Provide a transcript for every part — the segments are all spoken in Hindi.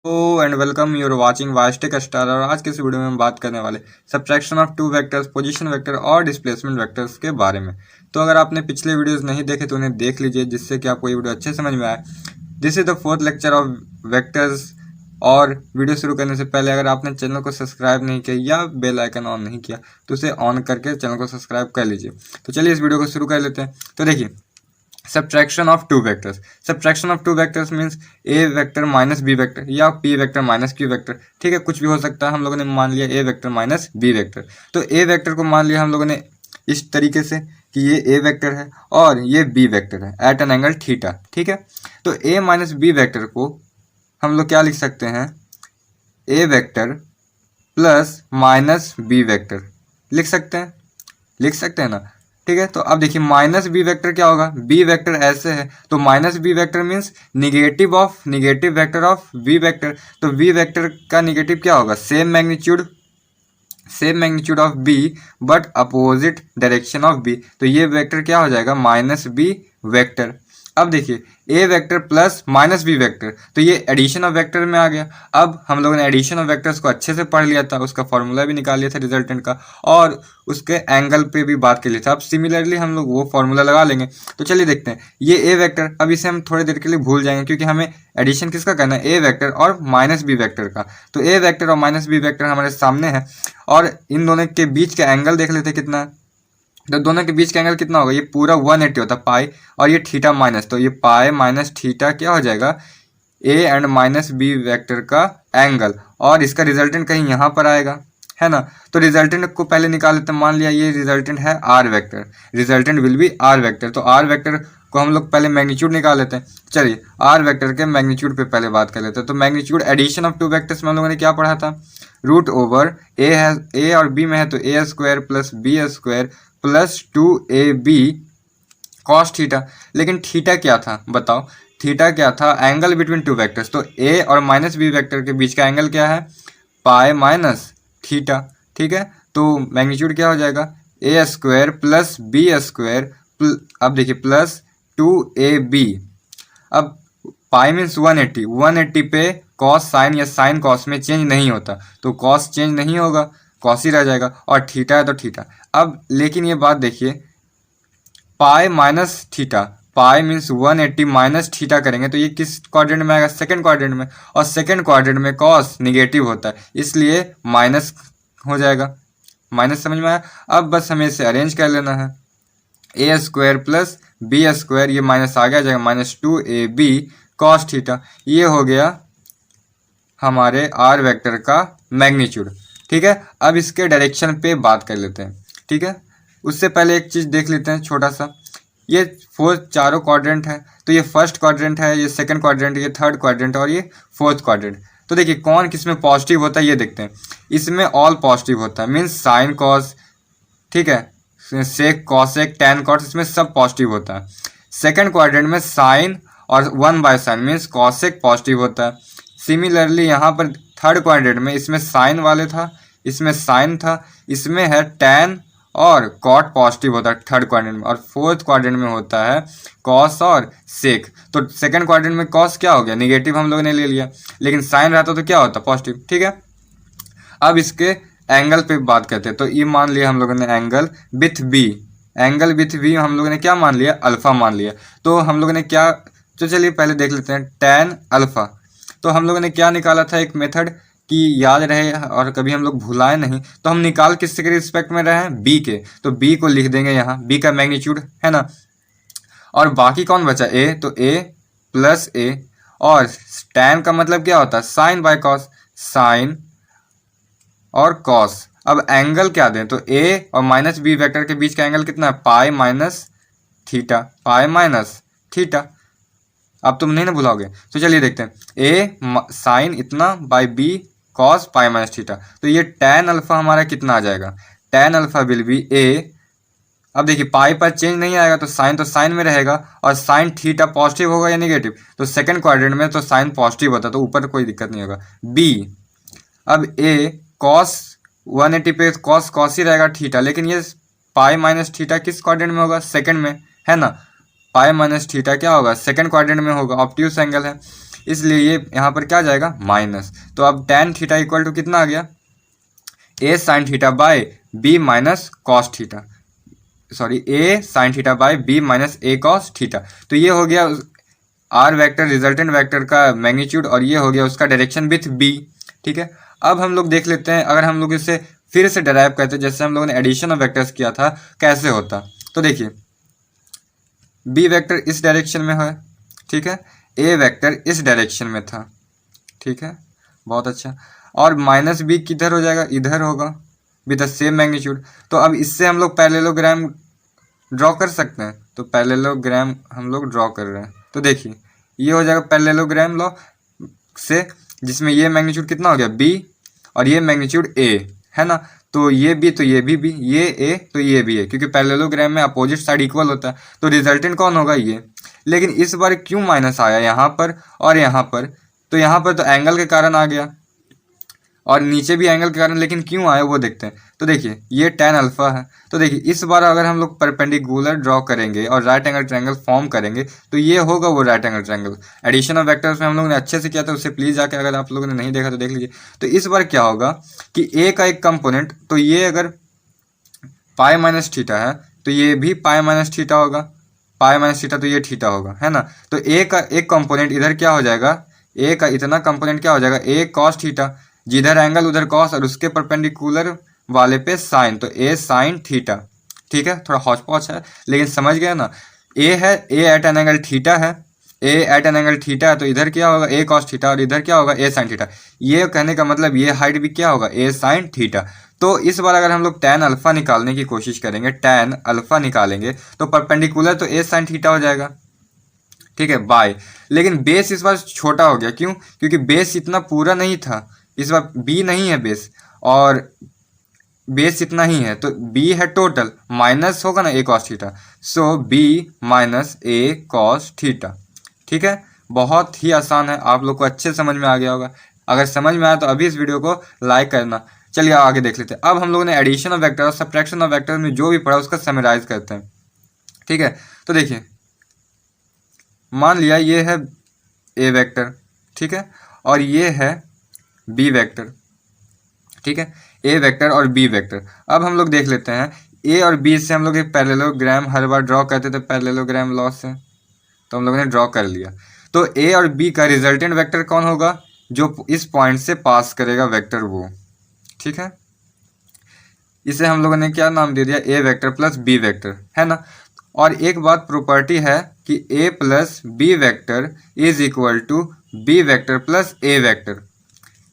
एंड वेलकम यूर वाचिंग वास्टिक स्टार। और आज के इस वीडियो में हम बात करने वाले subtraction of two vectors, position vector और डिस्प्लेसमेंट वेक्टर्स के बारे में। तो अगर आपने पिछले वीडियोस नहीं देखे तो उन्हें देख लीजिए, जिससे कि आपको ये वीडियो अच्छे समझ में आए। This is the fourth lecture of vectors. और वीडियो शुरू करने से पहले अगर आपने चैनल को सब्सक्राइब नहीं किया या बेल आइकन ऑन नहीं किया तो उसे ऑन करके चैनल को सब्सक्राइब कर लीजिए। तो चलिए इस वीडियो को शुरू कर लेते हैं। तो देखिए, subtraction of two vectors. Subtraction of two vectors means A vector minus B vector या P vector minus Q vector. ठीक है, कुछ भी हो सकता है। हम लोगों ने मान लिया ए वेक्टर माइनस बी वेक्टर। तो ए वेक्टर को मान लिया हम लोगों ने इस तरीके से कि ये ए वेक्टर है और ये बी वेक्टर है एट एन एंगल थीटा। ठीक है, तो ए माइनस बी वेक्टर को हम लोग क्या लिख सकते हैं, A vector plus minus B vector लिख सकते हैं ना। ठीक है, तो अब देखिए माइनस बी वेक्टर क्या होगा, बी वेक्टर ऐसे है तो minus B vector means negative vector of B vector. तो बी वेक्टर का निगेटिव क्या होगा, same magnitude of B but opposite direction of B. तो ये वेक्टर क्या हो जाएगा, माइनस बी वेक्टर। अब देखिए A vector plus minus B vector, तो ये एडिशन ऑफ वेक्टर में आ गया। अब हम लोगों ने एडिशन ऑफ वेक्टर्स को अच्छे से पढ़ लिया था, उसका फॉर्मूला भी निकाल लिया था रिजल्टेंट का, और उसके एंगल पे भी बात कर ली था। अब सिमिलरली हम लोग वो फॉर्मूला लगा लेंगे। तो चलिए देखते हैं, ये ए वेक्टर, अब इसे हम थोड़ी देर के लिए भूल जाएंगे क्योंकि हमें एडिशन किसका करना है, ए वेक्टर और माइनस बी वेक्टर का। तो ए वेक्टर और माइनस बी वेक्टर हमारे सामने है और इन दोनों के बीच का एंगल देख लेते कितना है। तो दोनों के बीच का एंगल कितना होगा, ये पूरा 180 होता है पाई, और ये थीटा माइनस, तो ये पाई माइनस थीटा क्या हो जाएगा, A and minus B vector का एंगल, और इसका रिजल्टेंट कहीं यहाँ पर आएगा, है ना। तो रिजल्टेंट को पहले निकाल लेते हैं। मान लिया ये रिजल्टेंट है R vector, resultant will be R vector. तो आर वेक्टर को हम लोग पहले मैग्नीट्यूड निकाल लेते हैं। चलिए आर वेक्टर के मैग्नीट्यूड पे पहले बात कर लेते हैं। तो magnitude addition of two vectors में हम लोगों ने क्या पढ़ा था, रूट ओवर ए और बी में है तो A square plus B square plus 2ab cos theta. लेकिन थीटा क्या था बताओ, थीटा क्या था, एंगल बिटवीन टू वेक्टर्स। तो ए और माइनस बी वेक्टर के बीच का एंगल क्या है, पाई माइनस थीटा। ठीक है, तो मैग्नीट्यूड क्या हो जाएगा, ए स्क्वायर प्लस बी स्क्वायर, अब देखिए प्लस 2ab। अब पाई मीन्स 180 पे कॉस साइन या साइन कॉस में चेंज नहीं होता, तो कॉस चेंज नहीं होगा, कॉस ही रह जाएगा, और थीटा है तो थीटा। अब लेकिन ये बात देखिए, पाई माइनस थीटा, पाई मीन्स 180 माइनस थीटा करेंगे तो ये किस क्वाड्रेंट में आएगा, सेकंड क्वाड्रेंट में, और सेकंड क्वाड्रेंट में कॉस निगेटिव होता है इसलिए माइनस हो जाएगा। माइनस समझ में आया। अब बस हमें इसे अरेंज कर लेना है, ए स्क्वायर प्लस बी स्क्वायर, ये माइनस आ गया जाएगा माइनस 2ab कॉस थीटा। ये हो गया हमारे आर वेक्टर का मैग्नीट्यूड। ठीक है, अब इसके डायरेक्शन पे बात कर लेते हैं। ठीक है, उससे पहले एक चीज़ देख लेते हैं छोटा सा, ये फोर्थ चारों क्वाड्रेंट है, तो ये फर्स्ट क्वाड्रेंट है, ये सेकंड क्वाड्रेंट, ये थर्ड क्वाड्रेंट और ये फोर्थ क्वाड्रेंट। तो देखिए कौन किस में पॉजिटिव होता है ये देखते हैं। इसमें ऑल पॉजिटिव होता है, मीन्स साइन कॉस, ठीक है, सेक कॉसेक टैन कॉस, इसमें सब पॉजिटिव होता है। सेकंड क्वाड्रेंट में साइन और 1/sin मीन्स कॉसेक पॉजिटिव होता है। सिमिलरली यहाँ पर थर्ड क्वाड्रेंट में इसमें साइन वाले था, इसमें साइन था, इसमें है टैन और कॉट पॉजिटिव होता है थर्ड क्वाड्रेंट में, और फोर्थ क्वाड्रेंट में होता है कॉस और सेक। तो सेकंड क्वाड्रेंट में कॉस क्या हो गया, निगेटिव हम लोगों ने ले लिया, लेकिन साइन रहता तो क्या होता, पॉजिटिव। ठीक है, अब इसके एंगल पे बात करते हैं। तो ये मान लिया हम लोगों ने angle with B, angle with B हम लोगों ने क्या मान लिया, अल्फा मान लिया। तो हम लोगों ने क्या, तो चलिए पहले देख लेते हैं टैन अल्फा। तो हम लोगों ने क्या निकाला था, एक मेथड कि याद रहे और कभी हम लोग भुलाए नहीं, तो हम निकाल किसके रिस्पेक्ट में रहे हैं, बी के। तो बी को लिख देंगे यहाँ, बी का मैग्नीट्यूड है ना, और बाकी कौन बचा, ए, तो ए प्लस ए, और टैन का मतलब क्या होता है, साइन बाय कॉस, साइन और कॉस। अब एंगल क्या दें, तो ए और माइनस बी वेक्टर के बीच का एंगल कितना है, pi minus theta, pi minus theta. अब तुम नहीं ना भुलाओगे, तो चलिए देखते हैं, ए साइन इतना by B cos pi minus theta. तो ये टैन अल्फा हमारा कितना आ जाएगा, tan alpha will be A. अब देखिए पाई पर चेंज नहीं आएगा तो साइन में रहेगा, और साइन थीटा पॉजिटिव होगा या नेगेटिव, तो सेकंड क्वाड्रेंट में तो साइन पॉजिटिव होता है तो ऊपर कोई दिक्कत नहीं होगा, बी। अब ए कॉस 180 पे कॉस ही रहेगा थीटा, लेकिन ये पाई माइनस थीटा किस क्वाड्रेंट में होगा, सेकंड में, है ना। पाई माइनस थीटा क्या होगा, सेकंड क्वाड्रेंट में होगा, ऑब्ट्यूस एंगल है, इसलिए ये यहाँ पर क्या आ जाएगा माइनस। तो अब tan थीटा इक्वल टू कितना आ गया, A sine theta by B minus cos theta, sorry A sine theta by B minus A cos theta. तो ये हो गया आर वेक्टर रिजल्टेंट वेक्टर का मैग्नीट्यूड और ये हो गया उसका डायरेक्शन विथ बी। ठीक है, अब हम लोग देख लेते हैं अगर हम लोग इसे फिर से डराइव करते हैं जैसे हम लोगों ने एडिशन ऑफ वेक्टर्स किया था कैसे होता। तो देखिए बी वेक्टर इस डायरेक्शन में है, ठीक है, ए वेक्टर इस डायरेक्शन में था, ठीक है, बहुत अच्छा, और माइनस बी किधर हो जाएगा, इधर होगा विद द सेम मैग्नीट्यूड। तो अब इससे हम लोग पैरेललोग्राम ड्रॉ कर सकते हैं, तो पैरेललोग्राम हम लोग ड्रॉ कर रहे हैं। तो देखिए ये हो जाएगा पैरेललोग्राम लॉ से, जिसमें ये मैग्नीट्यूड कितना हो गया बी और ये मैग्नीट्यूड ए है ना, तो ये बी तो ये भी ये ए तो ये भी है, क्योंकि पैरेललोग्राम में अपोजिट साइड इक्वल होता है, तो रिजल्टेंट कौन होगा ये। लेकिन इस बार क्यों माइनस आया यहाँ पर और यहाँ पर, तो यहाँ पर तो एंगल के कारण आ गया और नीचे भी एंगल के कारण, लेकिन क्यों आया वो देखते हैं। तो देखिए ये tan अल्फा है, तो देखिए इस बार अगर हम लोग परपेंडिकुलर ड्रॉ करेंगे और राइट एंगल ट्रायंगल फॉर्म करेंगे तो ये होगा वो right angle triangle. Addition of vectors में हम लोगों ने अच्छे से किया था, उससे प्लीज़ जाके अगर आप लोगों ने नहीं देखा तो देख लीजिए। तो इस बार क्या होगा कि ए का एक कंपोनेंट, तो ये अगर पाई माइनस थीटा है तो ये भी पाई माइनस थीटा होगा, पाई माइनस थीटा तो ये थीटा होगा, है ना। तो ए का एक कंपोनेंट इधर क्या हो जाएगा, ए का इतना कंपोनेंट क्या हो जाएगा ए कॉस थीटा, जिधर एंगल उधर कॉस और उसके परपेंडिकुलर वाले पे साइन, तो ए साइन थीटा। ठीक है, थोड़ा हौच पौच है लेकिन समझ गए ना। ए है, ए एट एन एंगल थीटा है, ए एट एन एंगल थीटा है, तो इधर क्या होगा ए कॉस थीटा और इधर क्या होगा ए साइन थीटा। ये कहने का मतलब ये हाइट भी क्या होगा ए साइन थीटा। तो इस बार अगर हम लोग tan अल्फा निकालने की कोशिश करेंगे, tan अल्फा निकालेंगे तो परपेंडिकुलर तो ए साइन थीटा हो जाएगा, ठीक है, बाय। लेकिन बेस इस बार छोटा हो गया, क्यों, क्योंकि बेस इतना पूरा नहीं था, इस बार बी नहीं है बेस और बेस इतना ही है, तो बी है टोटल, माइनस होगा ना ए cos theta, so B minus A cos theta. ठीक है, बहुत ही आसान है, आप लोग को अच्छे समझ में आ गया होगा। अगर समझ में आया तो अभी इस वीडियो को लाइक करना। चलिए आगे देख लेते हैं। अब हम लोगों ने एडिशन ऑफ वेक्टर और सब्ट्रैक्शन ऑफ वेक्टर में जो भी पढ़ा उसका समराइज करते हैं। ठीक है, तो देखिए मान लिया ये है ए वेक्टर, ठीक है, और ये है बी वेक्टर, ठीक है, ए वेक्टर और बी वेक्टर। अब हम लोग देख लेते हैं ए और बी से हम लोग एक पैरेललोग्राम हर बार ड्रॉ करते थे पैरेललोग्राम लॉ से, तो हम लोगों ने ड्रॉ कर लिया। तो ए और बी का रिजल्टेंट वेक्टर कौन होगा, जो इस पॉइंट से पास करेगा वेक्टर वो, ठीक है। इसे हम लोगों ने क्या नाम दे दिया A vector plus B vector, है ना। और एक बात प्रॉपर्टी है कि A plus B vector is equal to B vector plus A vector.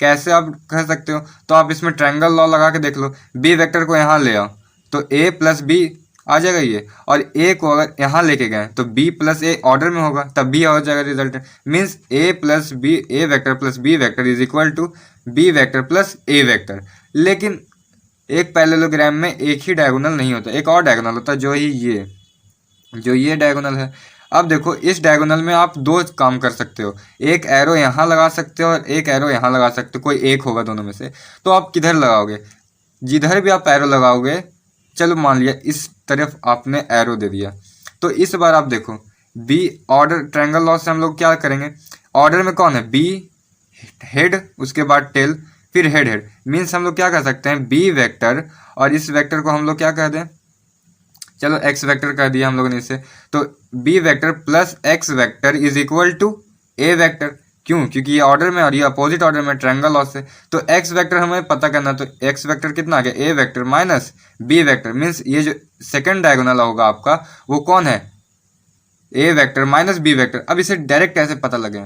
कैसे आप कह सकते हो, तो आप इसमें ट्रायंगल लॉ लगा के देख लो, बी वेक्टर को यहाँ ले आओ तो ए प्लस बी आ जाएगा ये, और ए को अगर यहाँ लेके गए तो बी प्लस ए ऑर्डर में होगा तब भी हो जाएगा resultant, means A plus B A vector plus B vector is equal to B vector plus A vector. लेकिन एक पैरेललोग्राम में एक ही डायगोनल नहीं होता, एक और डायगोनल होता है, जो ये डायगोनल है। अब देखो इस डायगोनल में आप दो काम कर सकते हो, एक एरो यहाँ लगा सकते हो और एक एरो यहाँ लगा सकते हो, कोई एक होगा दोनों में से। तो आप किधर लगाओगे, जिधर भी आप एरो लगाओगे, चलो मान लिया इस तरफ आपने एरो दे दिया, तो इस बार आप देखो बी ऑर्डर ट्रायंगल लॉ से हम लोग क्या करेंगे, ऑर्डर में कौन है बी हेड, उसके बाद टेल, फिर हेड हेड, मीन्स हम लोग क्या कर सकते हैं बी वेक्टर और इस वेक्टर को हम लोग क्या कह दें, चलो एक्स वेक्टर कर दिया हम लोगों ने इसे, तो B vector plus X vector is equal to A vector. क्यों, क्योंकि ये ऑर्डर में और ये अपोजिट ऑर्डर में ट्रायंगल लॉ से। तो एक्स वेक्टर हमें पता करना, तो एक्स वेक्टर कितना आ गया A vector minus B vector, means ये जो सेकंड डायगोनल होगा आपका वो कौन है A vector minus B vector. अब इसे डायरेक्ट कैसे पता लगे,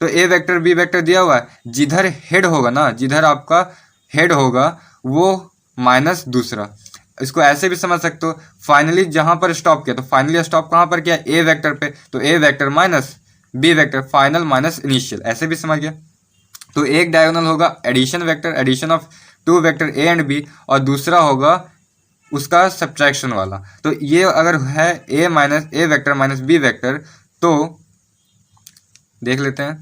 तो ए वेक्टर बी वेक्टर दिया हुआ है, जिधर हेड होगा ना, जिधर आपका हेड होगा वो माइनस दूसरा, इसको ऐसे भी समझ सकते हो, फाइनली जहां पर स्टॉप किया तो फाइनली स्टॉप कहां पर किया ए वेक्टर पे, तो A vector minus B vector final minus initial, ऐसे भी समझ गया। तो एक डायगोनल होगा addition vector, addition of two vector A and B, और दूसरा होगा उसका सब्ट्रैक्शन वाला। तो ये अगर है A vector minus B vector, तो देख लेते हैं,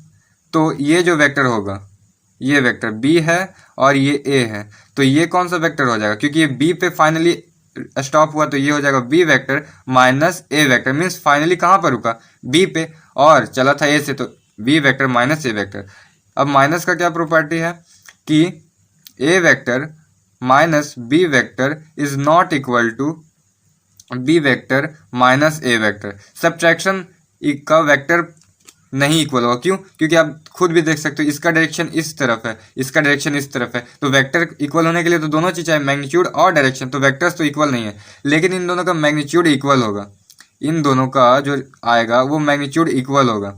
तो ये जो वेक्टर होगा ये वेक्टर बी है और ये ए है, तो ये कौन सा वेक्टर हो जाएगा, क्योंकि ये बी पे फाइनली स्टॉप हुआ तो ये हो जाएगा B vector minus A vector, means finally कहाँ पर रुका, बी पे, और चला था ए से तो B vector minus A vector. अब माइनस का क्या प्रॉपर्टी है कि A vector minus B vector is not equal to B vector minus A vector. Subtraction का वेक्टर नहीं इक्वल होगा, क्यों? क्योंकि आप खुद भी देख सकते हो इसका डायरेक्शन इस तरफ है, इसका डायरेक्शन इस तरफ है, तो वेक्टर इक्वल होने के लिए तो दोनों चीज़ चाहिए, मैग्नीट्यूड और डायरेक्शन। तो वेक्टर्स तो इक्वल नहीं है, लेकिन इन दोनों का मैग्नीट्यूड इक्वल होगा, इन दोनों का जो आएगा वो मैग्नीट्यूड इक्वल होगा।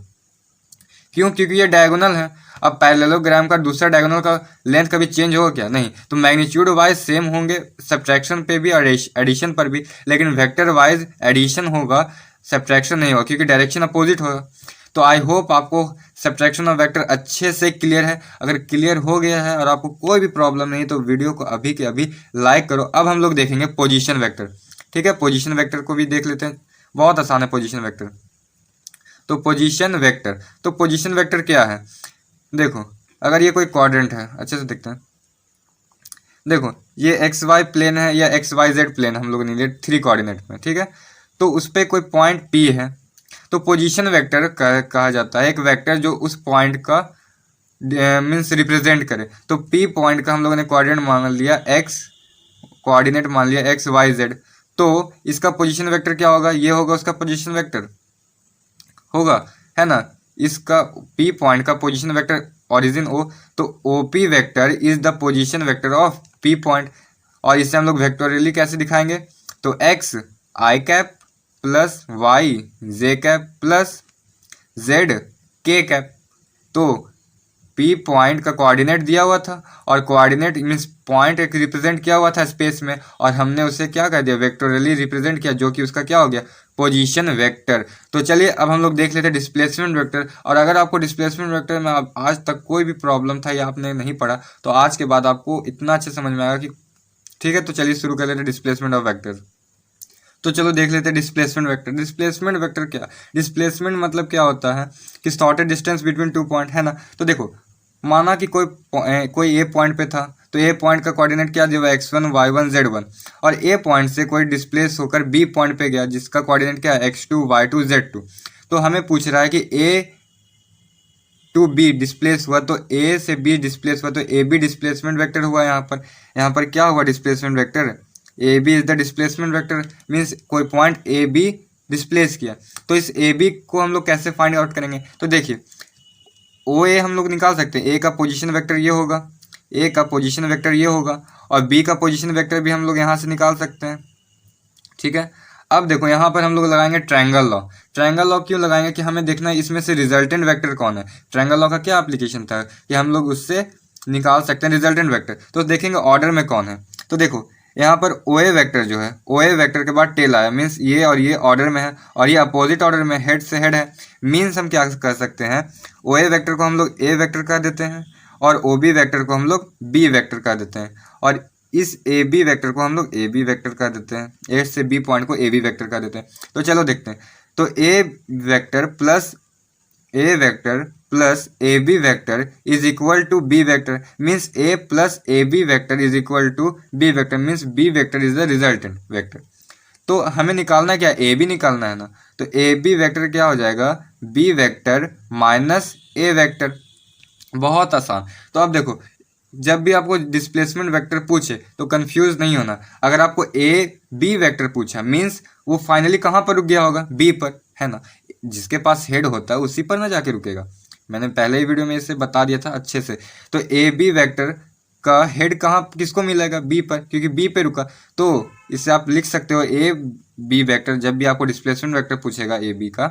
क्यों? क्योंकि ये डायगोनल है। अब पैरेललोग्राम का दूसरा डायगोनल का लेंथ कभी चेंज होगा क्या? नहीं। तो मैग्नीट्यूड वाइज सेम होंगे सब्ट्रैक्शन पे भी और एडिशन पर भी, लेकिन वेक्टर वाइज एडिशन होगा, सब्ट्रैक्शन नहीं होगा, क्योंकि डायरेक्शन अपोजिट होगा। तो आई होप आपको सब्ट्रैक्शन ऑफ वेक्टर अच्छे से क्लियर है। अगर क्लियर हो गया है और आपको कोई भी प्रॉब्लम नहीं तो वीडियो को अभी के अभी लाइक करो। अब हम लोग देखेंगे पोजीशन वेक्टर। ठीक है, पोजीशन वेक्टर को भी देख लेते हैं, बहुत आसान है पोजीशन वेक्टर। तो पोजीशन वेक्टर, तो पोजीशन वेक्टर क्या है? देखो, अगर ये कोई क्वाड्रेंट है, अच्छे से देखते हैं, देखो ये एक्स वाई प्लेन है या एक्स वाई जेड प्लेन हम लोग ने लिए 3 कोऑर्डिनेट में, ठीक है। तो उस पर कोई पॉइंट पी है, तो पोजीशन वेक्टर कहा जाता है एक वेक्टर जो उस पॉइंट का मीन्स रिप्रेजेंट करे। तो पी पॉइंट का हम लोगों ने कोऑर्डिनेट मान लिया एक्स, कोऑर्डिनेट मान लिया एक्स वाई जेड, तो इसका पोजीशन वेक्टर क्या होगा? ये होगा उसका पोजीशन वेक्टर होगा, है ना। इसका पी पॉइंट का पोजीशन वेक्टर ओरिजिन ओ, तो O P vector is the position vector of P point. और इसे हम लोग वेक्टोरियली कैसे दिखाएंगे? तो X I cap plus Y J cap plus Z K cap. तो पी पॉइंट का कोऑर्डिनेट दिया हुआ था और कोऑर्डिनेट मीन्स पॉइंट एक रिप्रेजेंट किया हुआ था स्पेस में, और हमने उसे क्या कर दिया? वेक्टोरियली रिप्रेजेंट किया, जो कि उसका क्या हो गया? Position vector. तो चलिए अब हम लोग देख लेते हैं डिस्प्लेसमेंट वेक्टर। और अगर आपको डिस्प्लेसमेंट वेक्टर में आज तक कोई भी प्रॉब्लम था या आपने नहीं पढ़ा, तो आज के बाद आपको इतना अच्छे समझ में आएगा कि ठीक है। तो चलिए शुरू कर लेते हैं डिस्प्लेसमेंट ऑफ वेक्टर। तो चलो देख लेते हैं डिस्प्लेसमेंट वेक्टर। डिस्प्लेसमेंट वेक्टर क्या? डिस्प्लेसमेंट मतलब क्या होता है कि शॉर्टेस्ट डिस्टेंस बिटवीन 2 पॉइंट, है ना। तो देखो, माना कि कोई ए पॉइंट पे था, तो ए पॉइंट का कोऑर्डिनेट क्या दिया हुआ? x1 y1 z1, और ए पॉइंट से कोई डिस्प्लेस होकर बी पॉइंट पे गया जिसका कोऑर्डिनेट क्या है? x2 y2 z2। तो हमें पूछ रहा है कि ए टू बी डिस्प्लेस हुआ, तो ए से बी डिस्प्लेस हुआ, तो ए बी डिस्प्लेसमेंट वेक्टर हुआ। यहाँ पर क्या हुआ? Displacement vector A B is the displacement vector, means कोई पॉइंट ए बी डिस्प्लेस किया। तो इस ए बी को हम लोग कैसे फाइंड आउट करेंगे? तो देखिए, ओ ए हम लोग निकाल सकते हैं। ए का पोजीशन वेक्टर ये होगा, ए का पोजीशन वेक्टर ये होगा, और बी का पोजीशन वेक्टर भी हम लोग यहाँ से निकाल सकते हैं, ठीक है। अब देखो यहाँ पर हम लोग लगाएंगे ट्रायंगल लॉ। ट्रायंगल लॉ क्यों लगाएंगे? कि हमें देखना है इसमें से रिजल्टेंट वेक्टर कौन है। ट्रायंगल लॉ का क्या एप्लीकेशन था कि हम लोग उससे निकाल सकते हैं रिजल्टेंट वेक्टर। तो देखेंगे ऑर्डर में कौन है। तो देखो यहाँ पर ओ ए वेक्टर जो है, ओ ए वेक्टर के बाद टेल आया, मीन्स ये और ये ऑर्डर में है, और ये अपोजिट ऑर्डर में हेड से हेड है। मीन्स हम क्या कर सकते हैं? ओ ए वेक्टर को हम लोग ए वेक्टर कह देते हैं, और ओ बी वेक्टर को हम लोग बी वेक्टर कह देते हैं, और इस ए बी वेक्टर को हम लोग ए बी वेक्टर कह देते हैं। ए से बी पॉइंट को ए बी वेक्टर कह देते हैं। तो चलो देखते हैं। तो A vector plus A B vector is equal to B vector, means A plus A B vector is equal to B vector, means B vector is the resultant vector. तो हमें निकालना क्या? ए बी निकालना है ना। तो ए बी वेक्टर क्या हो जाएगा? B vector minus A vector. बहुत आसान। तो अब देखो, जब भी आपको डिस्प्लेसमेंट वेक्टर पूछे तो कंफ्यूज नहीं होना। अगर आपको ए बी वेक्टर पूछा, मीन्स वो फाइनली कहाँ पर रुक गया होगा? बी पर, है ना। जिसके पास हेड होता है उसी पर ना जाके रुकेगा। मैंने पहले ही वीडियो में इसे बता दिया था अच्छे से। तो ए बी वेक्टर का हेड कहाँ किसको मिलेगा? बी पर, क्योंकि बी पे रुका। तो इसे आप लिख सकते हो ए बी वेक्टर। जब भी आपको डिस्प्लेसमेंट वेक्टर पूछेगा ए बी का,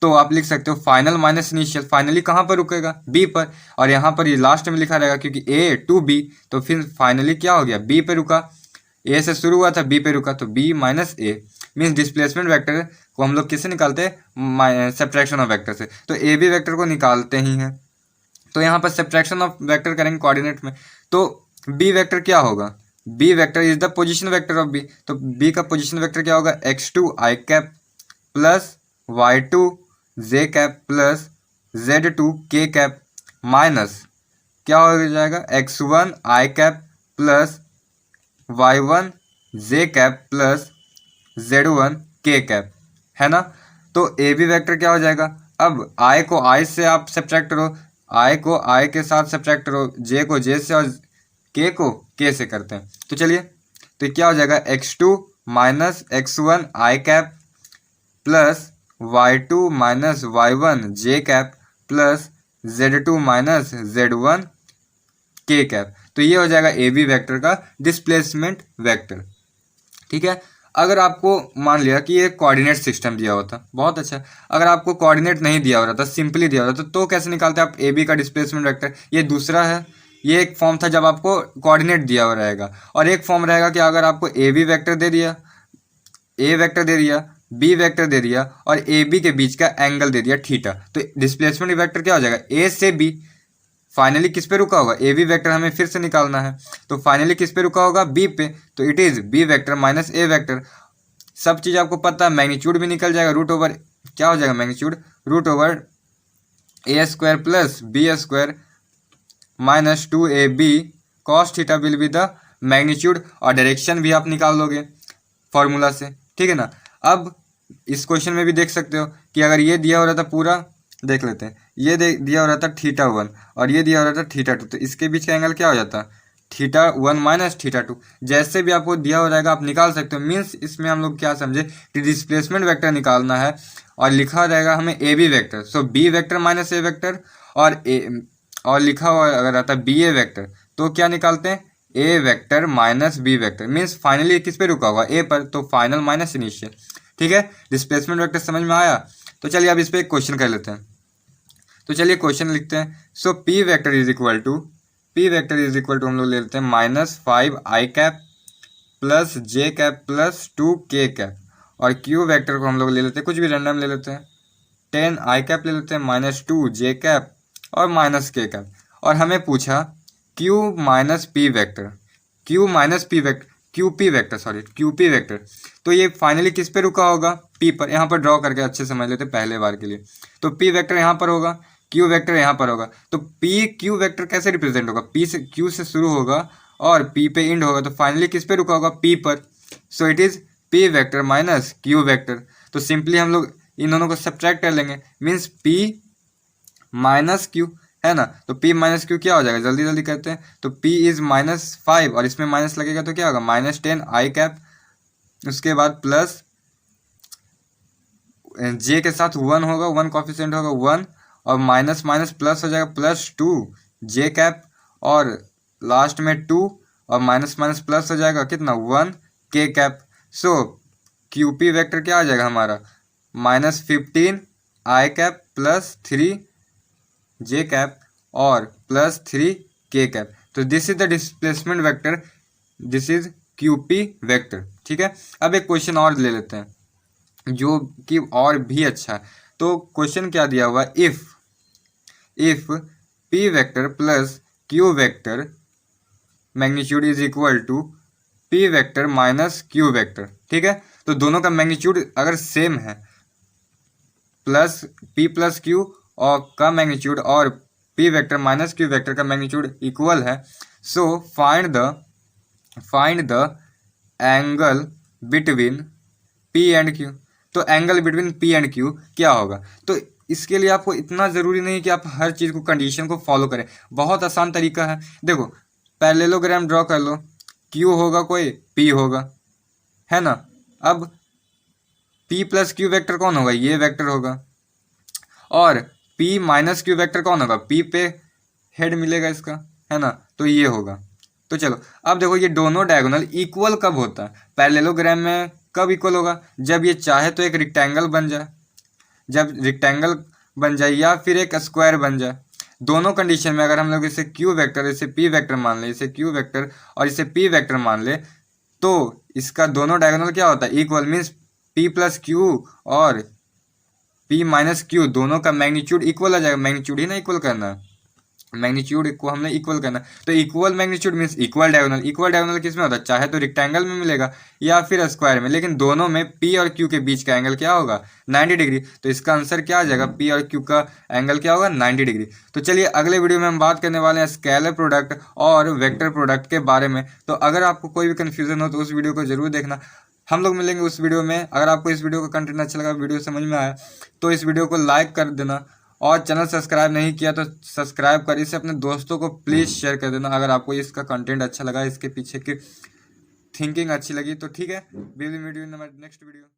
तो आप लिख सकते हो फाइनल माइनस इनिशियल। फाइनली कहाँ पर रुकेगा? बी पर, और यहाँ पर ये लास्ट में लिखा रहेगा क्योंकि ए टू बी, तो फिर फाइनली क्या हो गया? बी पे रुका। ए से शुरू हुआ था, बी पे रुका, तो बी माइनस ए। मीन्स डिस्प्लेसमेंट वेक्टर को हम लोग किससे निकालते हैं? सब्ट्रैक्शन ऑफ वेक्टर से। तो ए बी वेक्टर को निकालते ही हैं। तो यहाँ पर सब्ट्रैक्शन ऑफ वेक्टर करेंगे कोऑर्डिनेट में। तो बी वेक्टर क्या होगा? B vector is the position vector of B. तो बी का पोजिशन वेक्टर क्या होगा? x2 I cap plus y2 J cap plus z2 K cap minus क्या हो जाएगा? x1 I cap plus y1 J cap plus Z1 K cap, है ना। तो ए बी वेक्टर क्या हो जाएगा, अब आई को आई से आप सब्ट्रैक्ट करो, आई को आई के साथ सब्ट्रैक्ट करो, जे को जे से और के को के से करते हैं। तो चलिए, तो क्या हो जाएगा, x2 minus x1 I cap plus y2 minus y1 J cap plus z2 minus z1 K cap. तो ये हो जाएगा ए बी वेक्टर का डिस्प्लेसमेंट वेक्टर। ठीक है, अगर आपको मान लिया कि ये कोऑर्डिनेट सिस्टम दिया होता, बहुत अच्छा। अगर आपको कोऑर्डिनेट नहीं दिया हो रहा था, सिंपली दिया हो रहा था, तो कैसे निकालते आप ए बी का डिस्प्लेसमेंट वेक्टर। ये दूसरा है, ये एक फॉर्म था जब आपको कोऑर्डिनेट दिया हुआ रहेगा, और एक फॉर्म रहेगा कि अगर आपको ए बी वेक्टर दे दिया, ए वेक्टर दे दिया, बी वेक्टर दे दिया और ए बी के बीच का एंगल दे दिया थीटा, तो डिस्प्लेसमेंट वेक्टर क्या हो जाएगा, ए से बी। फाइनली किस पे रुका होगा, ए बी वेक्टर हमें फिर से निकालना है, तो फाइनली किस पे रुका होगा, बी पे। तो it is B vector minus A vector. सब चीज़ आपको पता है, मैग्नीट्यूड भी निकल जाएगा, रूट ओवर क्या हो जाएगा, magnitude root over A square plus B square minus 2ab cos theta will be the magnitude, और डायरेक्शन भी आप निकाल लोगे फॉर्मूला से, ठीक है ना। अब इस क्वेश्चन में भी देख सकते हो कि अगर ये दिया हो रहा था पूरा, देख लेते हैं, ये दिया हो रहा था θ1 और ये दिया हो रहा था θ2, तो इसके बीच का एंगल क्या हो जाता, θ1 माइनस θ2। जैसे भी आपको दिया हो जाएगा आप निकाल सकते हो। मीन्स इसमें हम लोग क्या समझे कि डिस्प्लेसमेंट वेक्टर निकालना है, और लिखा रहेगा हमें A B vector, so B vector minus A vector, और लिखा हुआ अगर रहता है बी ए वेक्टर, तो क्या निकालते हैं, A vector minus B vector. Means finally किस पे रुका हुआ, ए पर, तो फाइनल माइनस इनिशियल। ठीक है, डिस्प्लेसमेंट वेक्टर समझ में आया। तो चलिए अब इस पर एक क्वेश्चन कर लेते हैं। तो चलिए क्वेश्चन लिखते हैं। So P vector is equal to हम लोग ले लेते हैं -5 i cap plus J cap plus 2k cap, और क्यू वेक्टर को हम लोग ले लेते हैं, कुछ भी रैंडम ले लेते हैं, 10 i कैप ले लेते हैं -2 j कैप और -k कैप। और हमें पूछा Q minus P vector, Q P vector, तो ये फाइनली किस पे रुका होगा, पी पर। यहाँ पर ड्रॉ करके अच्छे समझ लेते पहले बार के लिए। तो पी वेक्टर यहाँ पर होगा, क्यू वेक्टर यहाँ पर होगा। तो पी क्यू वेक्टर कैसे रिप्रेजेंट होगा, पी से क्यू से शुरू होगा और पी पे एंड होगा, तो फाइनली किस पे रुका होगा, पी पर। So it is P vector minus Q vector. तो सिंपली हम लोग इन दोनों को सब्ट्रैक्ट कर लेंगे, मीन्स पी माइनस क्यू, है ना। तो p माइनस क्यू क्या हो जाएगा, जल्दी जल्दी करते हैं। तो p इज -5 और इसमें माइनस लगेगा तो क्या होगा, -10 i कैप, उसके बाद प्लस j के साथ 1 होगा, 1 कॉफिशिएंट होगा 1, और माइनस माइनस प्लस हो जाएगा +2 j कैप, और लास्ट में 2 और माइनस माइनस प्लस हो जाएगा कितना 1 k cap. So Q P vector क्या आ जाएगा हमारा, -15 i cap plus 3 J cap और +3 के कैप। तो this is the displacement vector, this is QP vector. ठीक है, अब एक क्वेश्चन और ले लेते हैं जो कि और भी अच्छा है। तो क्वेश्चन क्या दिया हुआ है, if P vector plus Q vector magnitude is equal to P vector minus Q vector. ठीक है, तो दोनों का मैग्नीट्यूड अगर सेम है, प्लस पी प्लस क्यू और का मैग्नीट्यूड और P vector minus Q vector का मैग्नीट्यूड इक्वल है, so find the angle between P and Q. तो angle between P and Q क्या होगा, तो इसके लिए आपको इतना ज़रूरी नहीं कि आप हर चीज़ को कंडीशन को फॉलो करें, बहुत आसान तरीका है। देखो पैरेललोग्राम ड्रॉ कर लो, क्यू होगा कोई, पी होगा, है ना। अब पी प्लस क्यू वेक्टर कौन होगा, ये वेक्टर होगा, और p माइनस क्यू वेक्टर कौन होगा, p पे हेड मिलेगा इसका, है ना, तो ये होगा। तो चलो अब देखो ये दोनों डायगोनल इक्वल कब होता है, पैरेललोग्राम में कब इक्वल होगा, जब ये चाहे तो एक रेक्टेंगल बन जाए, जब रेक्टेंगल बन जाए या फिर एक स्क्वायर बन जाए। दोनों कंडीशन में अगर हम लोग इसे क्यू वेक्टर, इसे पी वेक्टर मान ले, इसे क्यू वेक्टर और इसे पी वेक्टर मान ले, तो इसका दोनों डायगोनल क्या होता है, equal. Means p plus Q और p माइनस क्यू दोनों का मैग्नीट्यूड इक्वल आ जाएगा, मैग्नीट्यूड ही ना इक्वल करना है, मैग्नीट्यूड को हमने इक्वल करना, तो equal magnitude means equal diagonal. Equal diagonal किस में होता है, चाहे तो रेक्टेंगल में मिलेगा या फिर स्क्वायर में, लेकिन दोनों में पी और क्यू के बीच का एंगल क्या होगा, 90 डिग्री। तो इसका आंसर क्या आ जाएगा, पी और क्यू का एंगल क्या होगा, 90 डिग्री। तो चलिए अगले वीडियो में हम बात करने वाले हैं स्केलर प्रोडक्ट और वेक्टर प्रोडक्ट के बारे में। तो अगर आपको कोई भी कन्फ्यूजन हो तो उस वीडियो को जरूर देखना। हम लोग मिलेंगे उस वीडियो में। अगर आपको इस वीडियो का कंटेंट अच्छा लगा, वीडियो समझ में आया, तो इस वीडियो को लाइक कर देना, और चैनल सब्सक्राइब नहीं किया तो सब्सक्राइब कर इसे अपने दोस्तों को प्लीज़ शेयर कर देना। अगर आपको इसका कंटेंट अच्छा लगा, इसके पीछे की थिंकिंग अच्छी लगी तो ठीक है। We will meet you in next video.